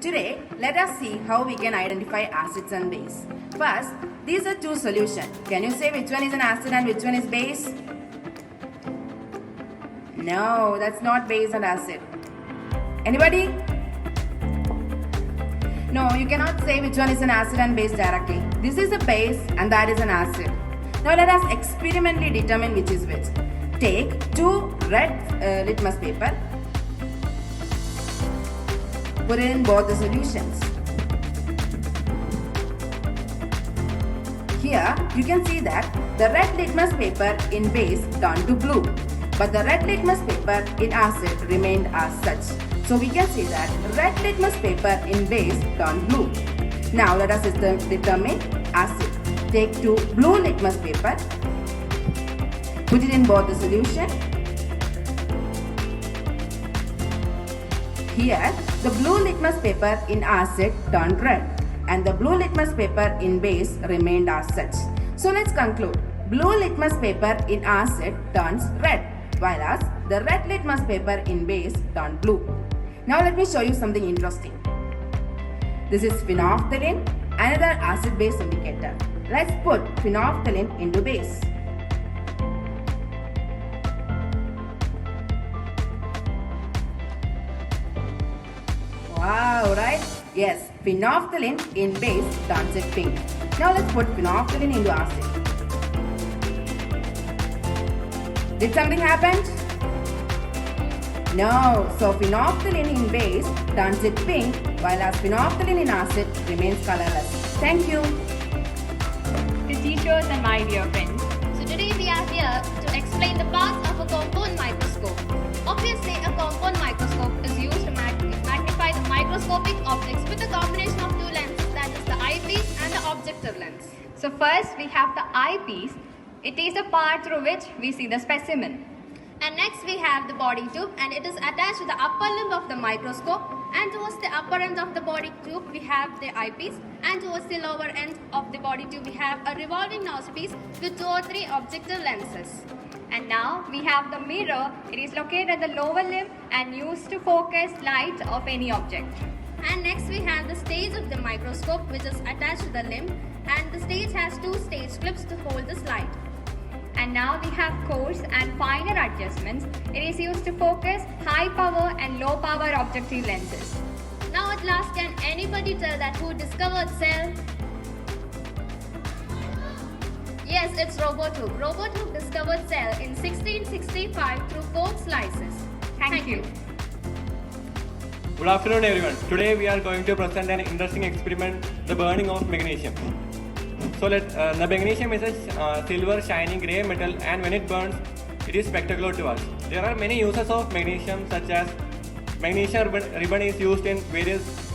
Today, let us see how we can identify acids and base. First, these are two solutions. Can you say which one is an acid and which one is base? No, that's not base and acid. Anybody? No, you cannot say which one is an acid and base directly. This is a base and that is an acid. Now let us experimentally determine which is which. Take two red litmus paper. Put it in both the solutions. Here you can see that the red litmus paper in base turned to blue, but the red litmus paper in acid remained as such. So we can see that red litmus paper in base turned blue. Now let us determine acid. Take two blue litmus paper. Put it in both the solution. Here, the blue litmus paper in acid turned red and the blue litmus paper in base remained as such. So let's conclude. Blue litmus paper in acid turns red, whereas the red litmus paper in base turned blue. Now let me show you something interesting. This is phenolphthalein, another acid-base indicator. Let's put phenolphthalein into base. Wow, right? Yes, phenolphthalein in base turns it pink. Now let's put phenolphthalein into acid. Did something happen? No, so phenolphthalein in base turns it pink, while as phenolphthalein in acid remains colorless. Thank you. To teachers and my dear friends. So today we are here to explain the parts of a compound microscope. Obviously, a compound microscope is used to magnify the microscopic objects with a combination of two lenses, that is the eyepiece and the objective lens. So first we have the eyepiece. It is the part through which we see the specimen. And next we have the body tube, and it is attached to the upper limb of the microscope, and towards the upper end of the body tube we have the eyepiece, and towards the lower end of the body tube we have a revolving nosepiece with 2 or 3 objective lenses. And now we have the mirror. It is located at the lower limb and used to focus light of any object. And next we have the stage of the microscope, which is attached to the limb, and the stage has 2 stage clips to hold the slide. And now we have coarse and finer adjustments. It is used to focus high power and low power objective lenses. Now at last, can anybody tell that who discovered cell? Yes, it's Robotooth. Robotooth discovered cell in 1665 through Koch's lysis. Thank you. Good afternoon everyone. Today we are going to present an interesting experiment, the burning of magnesium. So the magnesium is a silver shining grey metal, and when it burns, it is spectacular to us. There are many uses of magnesium, such as magnesium ribbon is used in various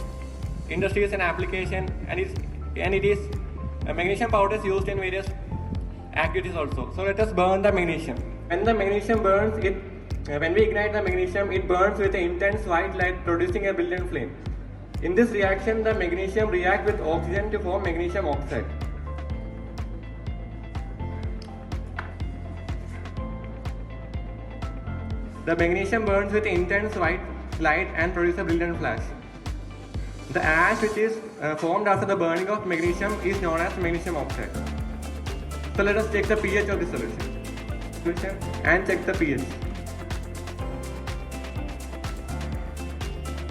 industries and applications, and magnesium powder is used in various activities also. So let us burn the magnesium. When the magnesium burns, when we ignite the magnesium, it burns with an intense white light, producing a brilliant flame. In this reaction, the magnesium reacts with oxygen to form magnesium oxide. The magnesium burns with intense white light and produces a brilliant flash. The ash which is formed after the burning of magnesium is known as magnesium oxide. So let us check the pH of the solution and check the pH.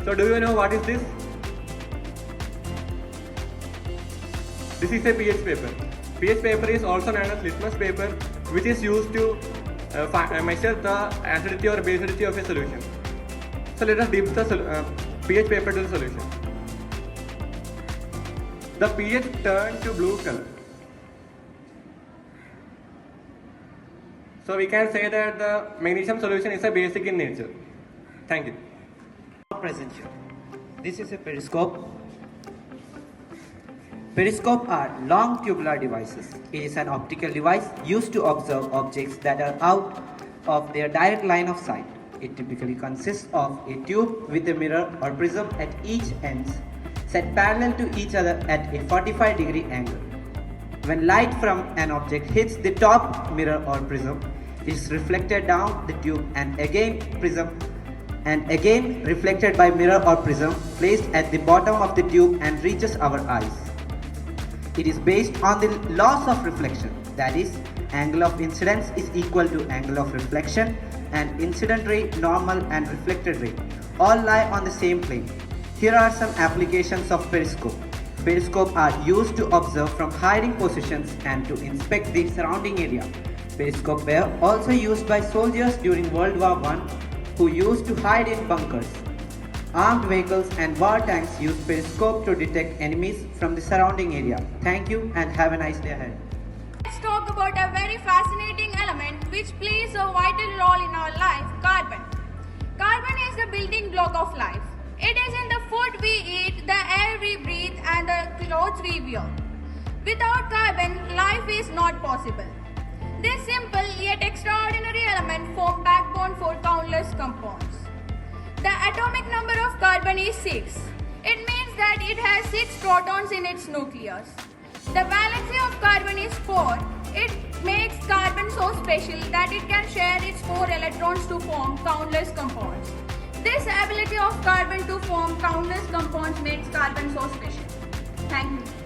So do you know what is this? This is a pH paper. pH paper is also known as litmus paper, which is used to measure the acidity or basicity of a solution. So let us dip the pH paper to the solution. The pH turned to blue color. So we can say that the magnesium solution is a basic in nature. Thank you. Present here. This is a periscope. Periscopes are long tubular devices. It is an optical device used to observe objects that are out of their direct line of sight. It typically consists of a tube with a mirror or prism at each end, set parallel to each other at a 45-degree angle. When light from an object hits the top mirror or prism, it is reflected down the tube and again prism and again reflected by mirror or prism placed at the bottom of the tube and reaches our eyes. It is based on the laws of reflection, that is, angle of incidence is equal to angle of reflection, and incident ray, normal and reflected ray all lie on the same plane. Here are some applications of periscope. Periscopes are used to observe from hiding positions and to inspect the surrounding area. Periscopes were also used by soldiers during World War I who used to hide in bunkers. Armed vehicles and war tanks use periscope to detect enemies from the surrounding area. Thank you and have a nice day ahead. Let's talk about a very fascinating element which plays a vital role in our life, carbon. Carbon is the building block of life. It is in the food we eat, the air we breathe, and the clothes we wear. Without carbon, life is not possible. This simple yet extraordinary element forms backbone for countless compounds. The atomic number of carbon is 6. It means that it has 6 protons in its nucleus. The valency of carbon is 4. It makes carbon so special that it can share its 4 electrons to form countless compounds. This ability of carbon to form countless compounds makes carbon so special. Thank you.